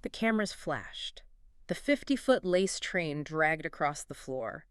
The cameras flashed. The 50-foot lace train dragged across the floor.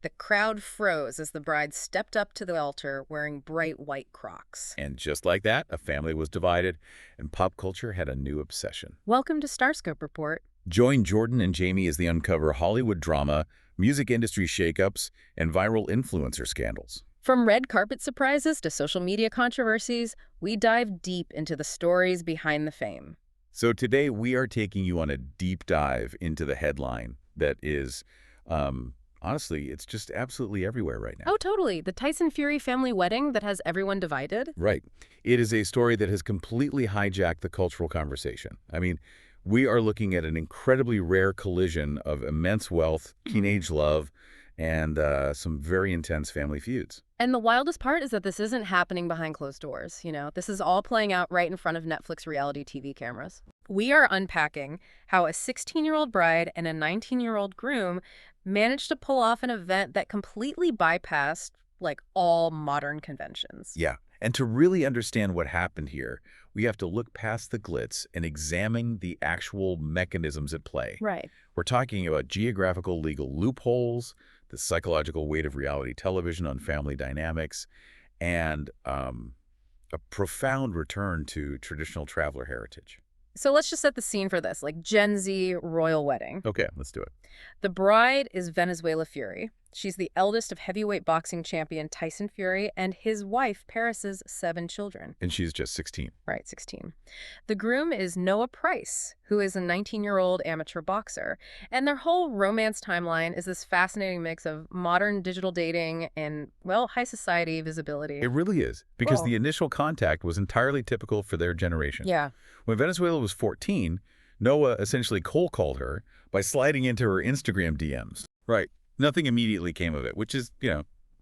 The crowd froze as the bride stepped up to the altar wearing bright white Crocs. And just like that, a family was divided, and pop culture had a new obsession. Welcome to Starscope Report. Join Jordan and Jamie as they uncover Hollywood drama, music industry shakeups, and viral influencer scandals. From red carpet surprises to social media controversies, we dive deep into the stories behind the fame. So today we are taking you on a deep dive into the headline that is, honestly, it's just absolutely everywhere right now. Oh, totally. The Tyson Fury family wedding that has everyone divided? Right. It is a story that has completely hijacked the cultural conversation. I mean, we are looking at an incredibly rare collision of immense wealth, teenage love, and some very intense family feuds. And the wildest part is that this isn't happening behind closed doors, This is all playing out right in front of Netflix reality TV cameras. We are unpacking how a 16-year-old bride and a 19-year-old groom managed to pull off an event that completely bypassed, all modern conventions. Yeah. And to really understand what happened here, we have to look past the glitz and examine the actual mechanisms at play. Right. We're talking about geographical legal loopholes, the psychological weight of reality television on family dynamics, and a profound return to traditional traveler heritage. So let's just set the scene for this, Gen Z royal wedding. Okay, let's do it. The bride is Venezuela Fury. She's the eldest of heavyweight boxing champion Tyson Fury and his wife, Paris's 7 children. And she's just 16. Right, 16. The groom is Noah Price, who is a 19-year-old amateur boxer. And their whole romance timeline is this fascinating mix of modern digital dating and, high society visibility. It really is, because Cool. the initial contact was entirely typical for their generation. Yeah. When Venezuela was 14, Noah essentially cold called her by sliding into her Instagram DMs. Right. Nothing immediately came of it, which is,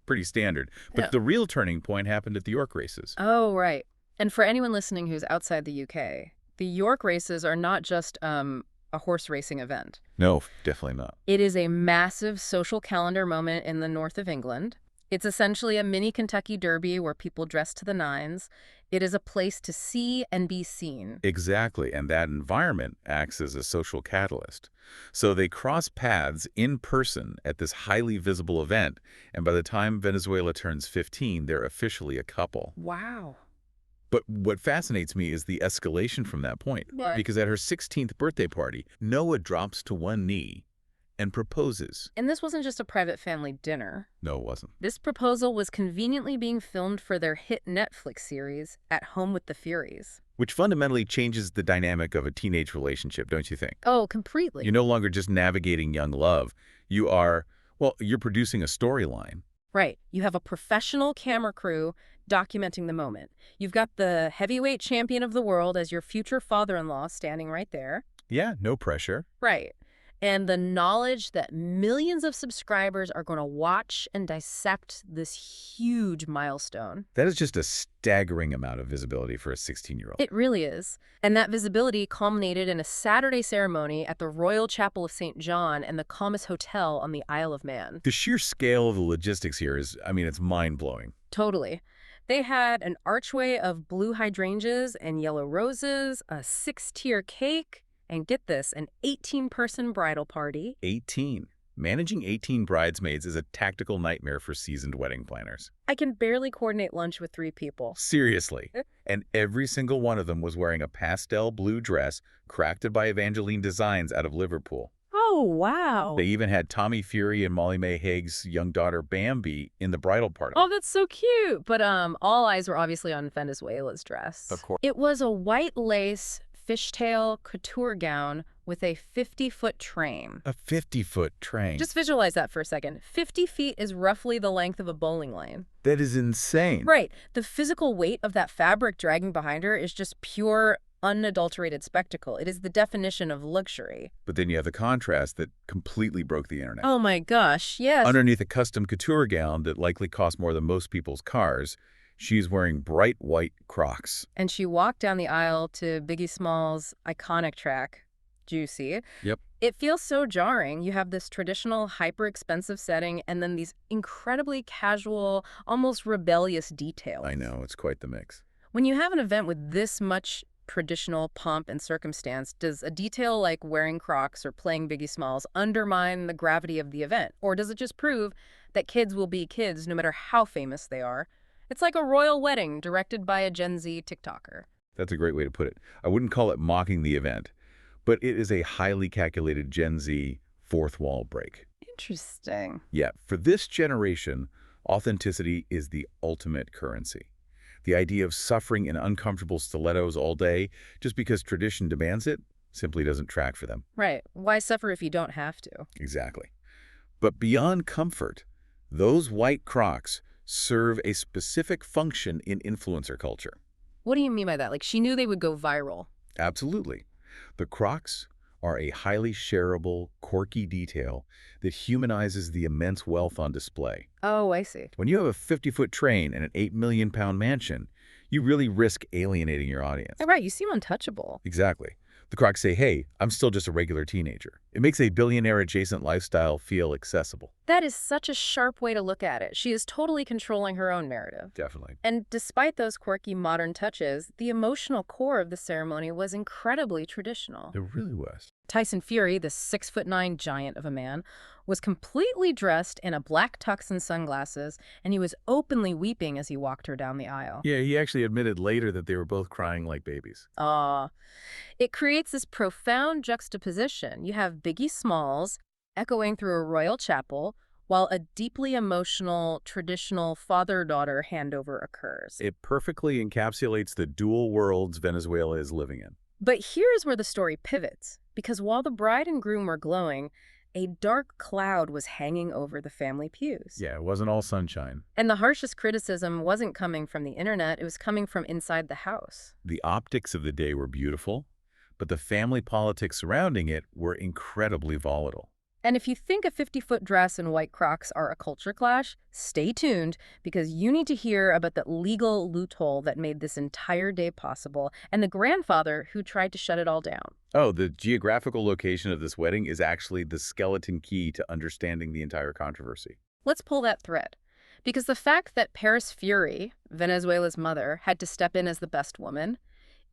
pretty standard. But Yeah. the real turning point happened at the York races. Oh, right. And for anyone listening who's outside the UK, the York races are not just a horse racing event. No, definitely not. It is a massive social calendar moment in the north of England. It's essentially a mini Kentucky Derby where people dress to the nines. It is a place to see and be seen. Exactly, and that environment acts as a social catalyst. So they cross paths in person at this highly visible event, and by the time Venezuela turns 15, they're officially a couple. Wow. But what fascinates me is the escalation from that point, What? because at her 16th birthday party, Noah drops to one knee and proposes. And this wasn't just a private family dinner. No, it wasn't. This proposal was conveniently being filmed for their hit Netflix series, At Home with the Furies. Which fundamentally changes the dynamic of a teenage relationship, don't you think? Oh, completely. You're no longer just navigating young love. You're producing a storyline. Right. You have a professional camera crew documenting the moment. You've got the heavyweight champion of the world as your future father-in-law standing right there. Yeah, no pressure. Right. And the knowledge that millions of subscribers are going to watch and dissect this huge milestone. That is just a staggering amount of visibility for a 16-year-old. It really is. And that visibility culminated in a Saturday ceremony at the Royal Chapel of St. John and the Comus Hotel on the Isle of Man. The sheer scale of the logistics here is, it's mind-blowing. Totally. They had an archway of blue hydrangeas and yellow roses, a 6-tier cake, and get this, an 18-person bridal party. 18. Managing 18 bridesmaids is a tactical nightmare for seasoned wedding planners. I can barely coordinate lunch with 3 people. Seriously. And every single one of them was wearing a pastel blue dress crafted by Evangeline Designs out of Liverpool. Oh, wow. They even had Tommy Fury and Molly Mae Haig's young daughter Bambi in the bridal party. Oh, that's so cute. But all eyes were obviously on Venezuela's dress. Of course. It was a white lace fishtail couture gown with a 50-foot train. A 50-foot train. Just visualize that for a second. 50 feet is roughly the length of a bowling lane. That is insane. Right. The physical weight of that fabric dragging behind her is just pure, unadulterated spectacle. It is the definition of luxury. But then you have the contrast that completely broke the internet. Oh my gosh, yes. Underneath a custom couture gown that likely cost more than most people's cars, she's wearing bright white Crocs. And she walked down the aisle to Biggie Smalls' iconic track, Gypsy. Yep. It feels so jarring. You have this traditional, hyper-expensive setting and then these incredibly casual, almost rebellious details. I know, it's quite the mix. When you have an event with this much traditional pomp and circumstance, does a detail like wearing Crocs or playing Biggie Smalls undermine the gravity of the event? Or does it just prove that kids will be kids no matter how famous they are? It's like a royal wedding directed by a Gen Z TikToker. That's a great way to put it. I wouldn't call it mocking the event, but it is a highly calculated Gen Z fourth wall break. Interesting. Yeah, for this generation, authenticity is the ultimate currency. The idea of suffering in uncomfortable stilettos all day just because tradition demands it simply doesn't track for them. Right. Why suffer if you don't have to? Exactly. But beyond comfort, those white Crocs serve a specific function in influencer culture. What do you mean by that? Like, she knew they would go viral. Absolutely. The Crocs are a highly shareable, quirky detail that humanizes the immense wealth on display. Oh, I see. When you have a 50-foot train and an 8 million-pound mansion, you really risk alienating your audience. Right, you seem untouchable. Exactly. The Crocs say, hey, I'm still just a regular teenager. It makes a billionaire-adjacent lifestyle feel accessible. That is such a sharp way to look at it. She is totally controlling her own narrative. Definitely. And despite those quirky modern touches, the emotional core of the ceremony was incredibly traditional. It really was. Tyson Fury, the 6'9" giant of a man, was completely dressed in a black tux and sunglasses, and he was openly weeping as he walked her down the aisle. Yeah, he actually admitted later that they were both crying like babies. It creates this profound juxtaposition. You have Biggie Smalls echoing through a royal chapel, while a deeply emotional, traditional father-daughter handover occurs. It perfectly encapsulates the dual worlds Venezuela is living in. But here's where the story pivots, because while the bride and groom were glowing, a dark cloud was hanging over the family pews. Yeah, it wasn't all sunshine. And the harshest criticism wasn't coming from the internet, it was coming from inside the house. The optics of the day were beautiful, but the family politics surrounding it were incredibly volatile. And if you think a 50-foot dress and white Crocs are a culture clash, stay tuned, because you need to hear about the legal loophole that made this entire day possible and the grandfather who tried to shut it all down. Oh, the geographical location of this wedding is actually the skeleton key to understanding the entire controversy. Let's pull that thread. Because the fact that Paris Fury, Venezuela's mother, had to step in as the best woman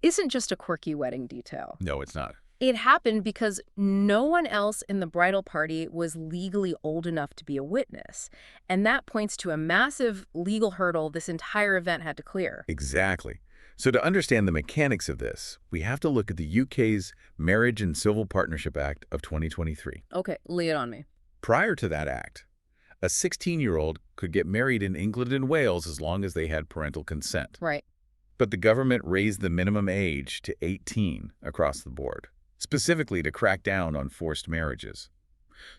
isn't just a quirky wedding detail. No, it's not. It happened because no one else in the bridal party was legally old enough to be a witness. And that points to a massive legal hurdle this entire event had to clear. Exactly. So to understand the mechanics of this, we have to look at the UK's Marriage and Civil Partnership Act of 2023. Okay, lay it on me. Prior to that act, a 16-year-old could get married in England and Wales as long as they had parental consent. Right. But the government raised the minimum age to 18 across the board, specifically to crack down on forced marriages.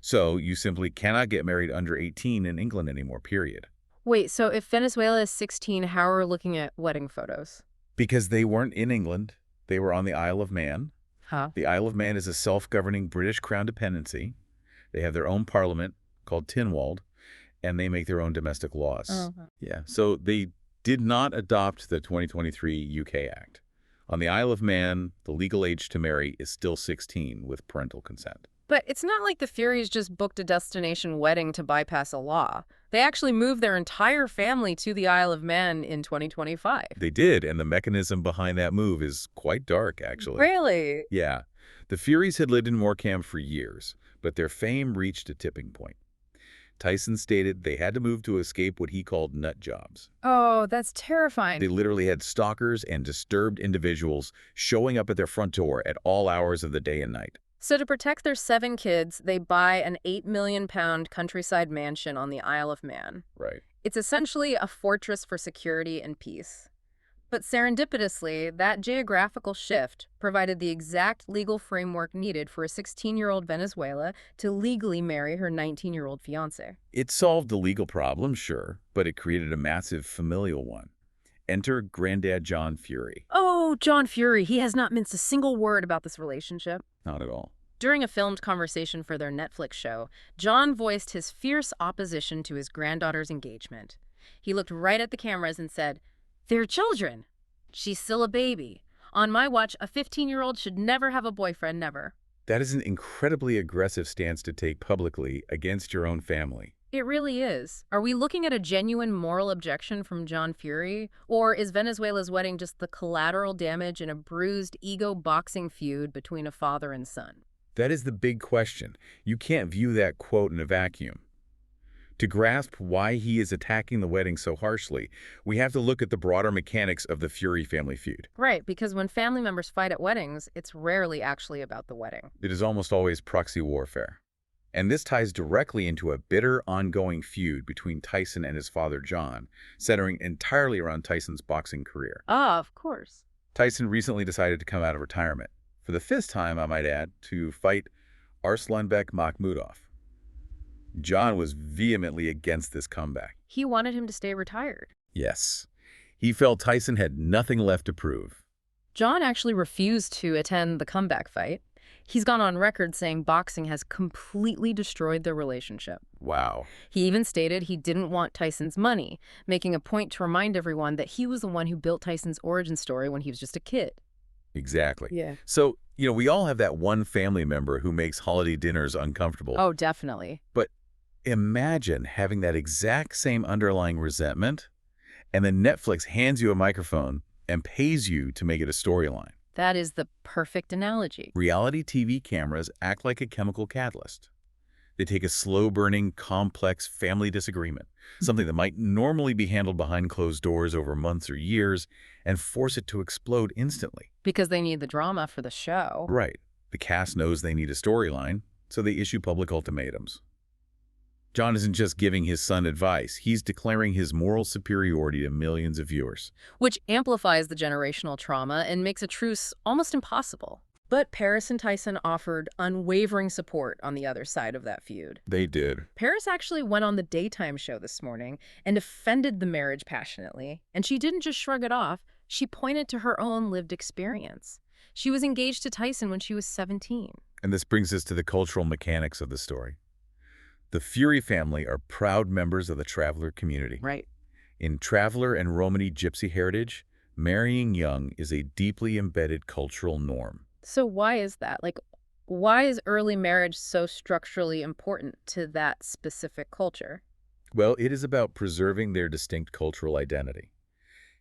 So you simply cannot get married under 18 in England anymore, period. Wait, so if Venezuela is 16, how are we looking at wedding photos? Because they weren't in England, they were on the Isle of Man. Huh? The Isle of Man is a self-governing British Crown dependency. They have their own parliament called Tynwald, and they make their own domestic laws. Oh. Yeah, so they did not adopt the 2023 UK Act. On the Isle of Man, the legal age to marry is still 16 with parental consent. But it's not like the Furies just booked a destination wedding to bypass a law. They actually moved their entire family to the Isle of Man in 2025. They did, and the mechanism behind that move is quite dark, actually. Really? Yeah. The Furies had lived in Morecambe for years, but their fame reached a tipping point. Tyson stated they had to move to escape what he called nut jobs. Oh, that's terrifying. They literally had stalkers and disturbed individuals showing up at their front door at all hours of the day and night. So to protect their 7 kids, they buy an £8 million countryside mansion on the Isle of Man. Right. It's essentially a fortress for security and peace. But serendipitously, that geographical shift provided the exact legal framework needed for a 16-year-old Venezuela to legally marry her 19-year-old fiancé. It solved the legal problem, sure, but it created a massive familial one. Enter Grandad John Fury. Oh, John Fury. He has not minced a single word about this relationship. Not at all. During a filmed conversation for their Netflix show, John voiced his fierce opposition to his granddaughter's engagement. He looked right at the cameras and said, "They're children. She's still a baby. On my watch, a 15-year-old should never have a boyfriend, never." That is an incredibly aggressive stance to take publicly against your own family. It really is. Are we looking at a genuine moral objection from John Fury? Or is Venezuela's wedding just the collateral damage in a bruised ego boxing feud between a father and son? That is the big question. You can't view that quote in a vacuum. To grasp why he is attacking the wedding so harshly, we have to look at the broader mechanics of the Fury family feud. Right, because when family members fight at weddings, it's rarely actually about the wedding. It is almost always proxy warfare. And this ties directly into a bitter, ongoing feud between Tyson and his father, John, centering entirely around Tyson's boxing career. Ah, of course. Tyson recently decided to come out of retirement, for the fifth time, I might add, to fight Arslanbek Makhmudov. John was vehemently against this comeback. He wanted him to stay retired. Yes. He felt Tyson had nothing left to prove. John actually refused to attend the comeback fight. He's gone on record saying boxing has completely destroyed their relationship. Wow. He even stated he didn't want Tyson's money, making a point to remind everyone that he was the one who built Tyson's origin story when he was just a kid. Exactly. Yeah. So, we all have that one family member who makes holiday dinners uncomfortable. Oh, definitely. But imagine having that exact same underlying resentment, and then Netflix hands you a microphone and pays you to make it a storyline. That is the perfect analogy. Reality TV cameras act like a chemical catalyst. They take a slow-burning, complex family disagreement, something that might normally be handled behind closed doors over months or years, and force it to explode instantly. Because they need the drama for the show. Right. The cast knows they need a storyline, so they issue public ultimatums. John isn't just giving his son advice, he's declaring his moral superiority to millions of viewers. Which amplifies the generational trauma and makes a truce almost impossible. But Paris and Tyson offered unwavering support on the other side of that feud. They did. Paris actually went on the daytime show this morning and defended the marriage passionately. And she didn't just shrug it off, she pointed to her own lived experience. She was engaged to Tyson when she was 17. And this brings us to the cultural mechanics of the story. The Fury family are proud members of the Traveler community. Right. In Traveler and Romany Gypsy heritage, marrying young is a deeply embedded cultural norm. So why is that? Why is early marriage so structurally important to that specific culture? Well, it is about preserving their distinct cultural identity.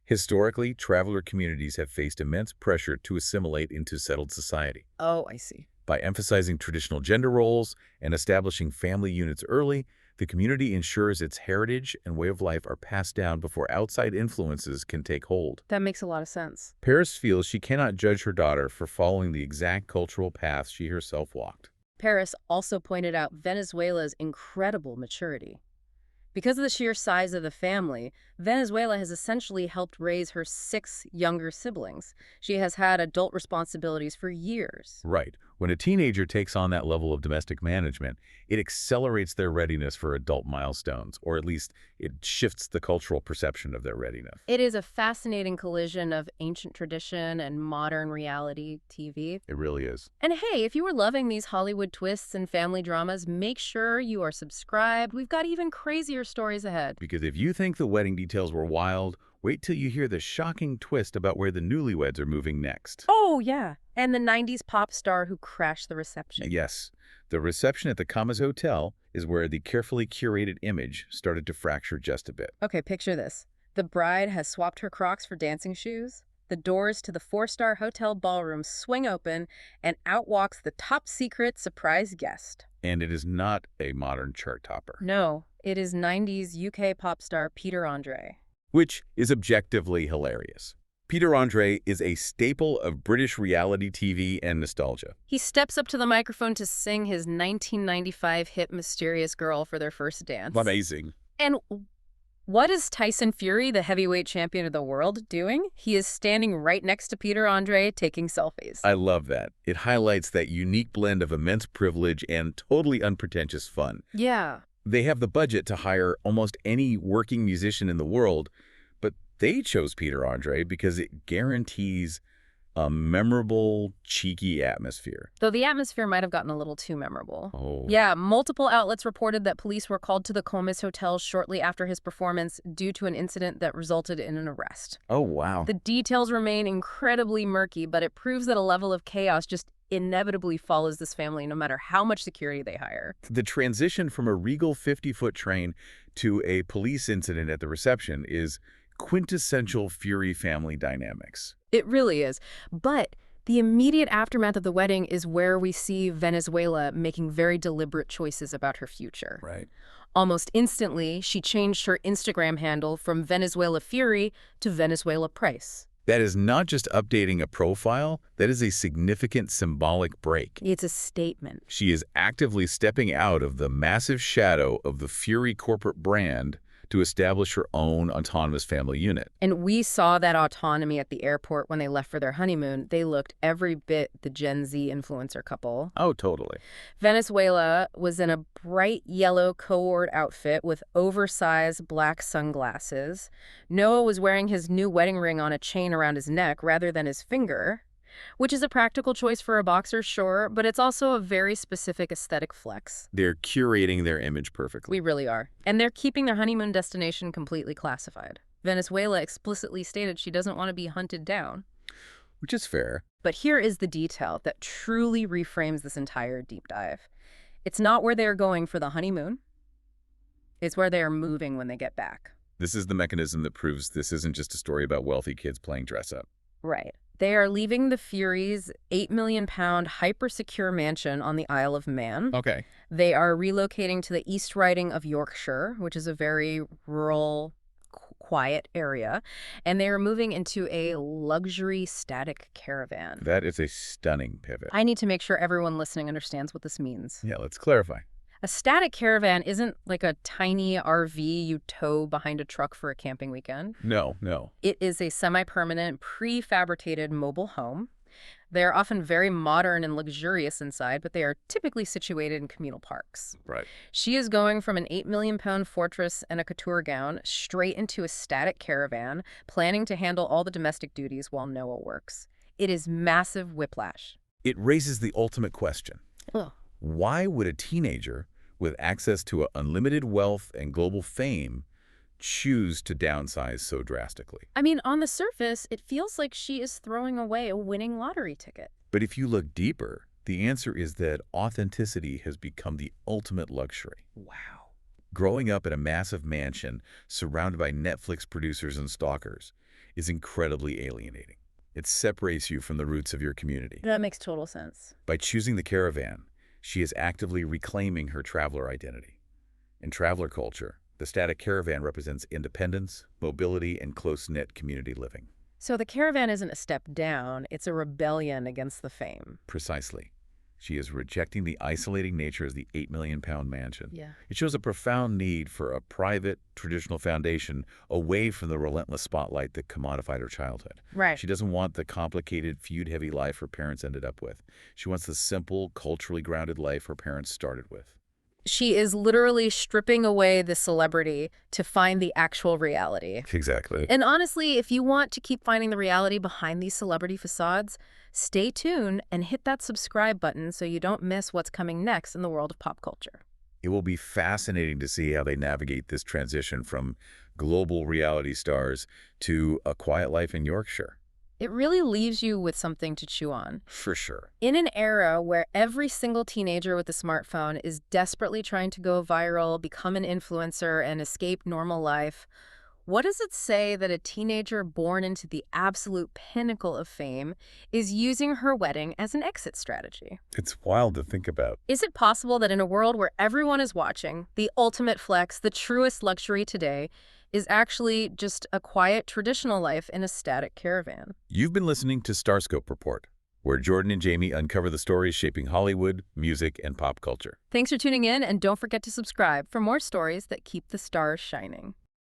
Historically, Traveler communities have faced immense pressure to assimilate into settled society. Oh, I see. By emphasizing traditional gender roles and establishing family units early, the community ensures its heritage and way of life are passed down before outside influences can take hold. That makes a lot of sense. Paris feels she cannot judge her daughter for following the exact cultural path she herself walked. Paris also pointed out Venezuela's incredible maturity. Because of the sheer size of the family, Venezuela has essentially helped raise her 6 younger siblings. She has had adult responsibilities for years. Right. When a teenager takes on that level of domestic management, it accelerates their readiness for adult milestones, or at least it shifts the cultural perception of their readiness. It is a fascinating collision of ancient tradition and modern reality TV. It really is. And hey, if you are loving these Hollywood twists and family dramas, make sure you are subscribed. We've got even crazier stories ahead. Because if you think the wedding details were wild, wait till you hear the shocking twist about where the newlyweds are moving next. Oh, yeah. And the 90s pop star who crashed the reception. Yes. The reception at the Kamas Hotel is where the carefully curated image started to fracture just a bit. Okay, picture this. The bride has swapped her Crocs for dancing shoes. The doors to the 4-star hotel ballroom swing open, and out walks the top-secret surprise guest. And it is not a modern chart topper. No, it is 90s UK pop star Peter Andre. Which is objectively hilarious. Peter Andre is a staple of British reality TV and nostalgia. He steps up to the microphone to sing his 1995 hit Mysterious Girl for their first dance. Amazing. And what is Tyson Fury, the heavyweight champion of the world, doing? He is standing right next to Peter Andre taking selfies. I love that. It highlights that unique blend of immense privilege and totally unpretentious fun. Yeah. They have the budget to hire almost any working musician in the world, but they chose Peter Andre because it guarantees a memorable, cheeky atmosphere. Though the atmosphere might have gotten a little too memorable. Oh. Yeah, multiple outlets reported that police were called to the Comas Hotel shortly after his performance due to an incident that resulted in an arrest. Oh, wow. The details remain incredibly murky, but it proves that a level of chaos just inevitably follows this family no matter how much security they hire. The transition from a regal 50-foot train to a police incident at the reception is quintessential Fury family dynamics. It really is. But the immediate aftermath of the wedding is where we see Venezuela making very deliberate choices about her future. Right. Almost instantly, she changed her Instagram handle from Venezuela Fury to Venezuela Price. That is not just updating a profile, that is a significant symbolic break. It's a statement. She is actively stepping out of the massive shadow of the Fury corporate brand to establish her own autonomous family unit. And we saw that autonomy at the airport when they left for their honeymoon. They looked every bit the Gen Z influencer couple. Oh, totally. Venezuela was in a bright yellow co-ord outfit with oversized black sunglasses. Noah was wearing his new wedding ring on a chain around his neck rather than his finger, which is a practical choice for a boxer, sure, but it's also a very specific aesthetic flex. They're curating their image perfectly. We really are. And they're keeping their honeymoon destination completely classified. Venezuela explicitly stated she doesn't want to be hunted down. Which is fair. But here is the detail that truly reframes this entire deep dive. It's not where they are going for the honeymoon. It's where they are moving when they get back. This is the mechanism that proves this isn't just a story about wealthy kids playing dress-up. Right. They are leaving the Furies' £8 million hyper-secure mansion on the Isle of Man. Okay. They are relocating to the East Riding of Yorkshire, which is a very rural, quiet area. And they are moving into a luxury static caravan. That is a stunning pivot. I need to make sure everyone listening understands what this means. Yeah, let's clarify. A static caravan isn't like a tiny RV you tow behind a truck for a camping weekend. No. It is a semi-permanent, prefabricated mobile home. They are often very modern and luxurious inside, but they are typically situated in communal parks. Right. She is going from an £8 million fortress and a couture gown straight into a static caravan, planning to handle all the domestic duties while Noah works. It is massive whiplash. It raises the ultimate question. Ugh. Why would a teenager with access to unlimited wealth and global fame choose to downsize so drastically? I mean, on the surface, it feels like she is throwing away a winning lottery ticket. But if you look deeper, the answer is that authenticity has become the ultimate luxury. Wow. Growing up in a massive mansion surrounded by Netflix producers and stalkers is incredibly alienating. It separates you from the roots of your community. That makes total sense. By choosing the caravan, she is actively reclaiming her traveler identity. In traveler culture, the static caravan represents independence, mobility, and close-knit community living. So the caravan isn't a step down, it's a rebellion against the fame. Precisely. She is rejecting the isolating nature of the £8 million mansion. Yeah. It shows a profound need for a private, traditional foundation away from the relentless spotlight that commodified her childhood. Right. She doesn't want the complicated, feud-heavy life her parents ended up with. She wants the simple, culturally grounded life her parents started with. She is literally stripping away the celebrity to find the actual reality. Exactly. And honestly, if you want to keep finding the reality behind these celebrity facades, stay tuned and hit that subscribe button so you don't miss what's coming next in the world of pop culture. It will be fascinating to see how they navigate this transition from global reality stars to a quiet life in Yorkshire. It really leaves you with something to chew on. For sure. In an era where every single teenager with a smartphone is desperately trying to go viral, become an influencer, and escape normal life, what does it say that a teenager born into the absolute pinnacle of fame is using her wedding as an exit strategy? It's wild to think about. Is it possible that in a world where everyone is watching, the ultimate flex, the truest luxury today, is actually just a quiet, traditional life in a static caravan? You've been listening to Starscope Report, where Jordan and Jamie uncover the stories shaping Hollywood, music, and pop culture. Thanks for tuning in, and don't forget to subscribe for more stories that keep the stars shining.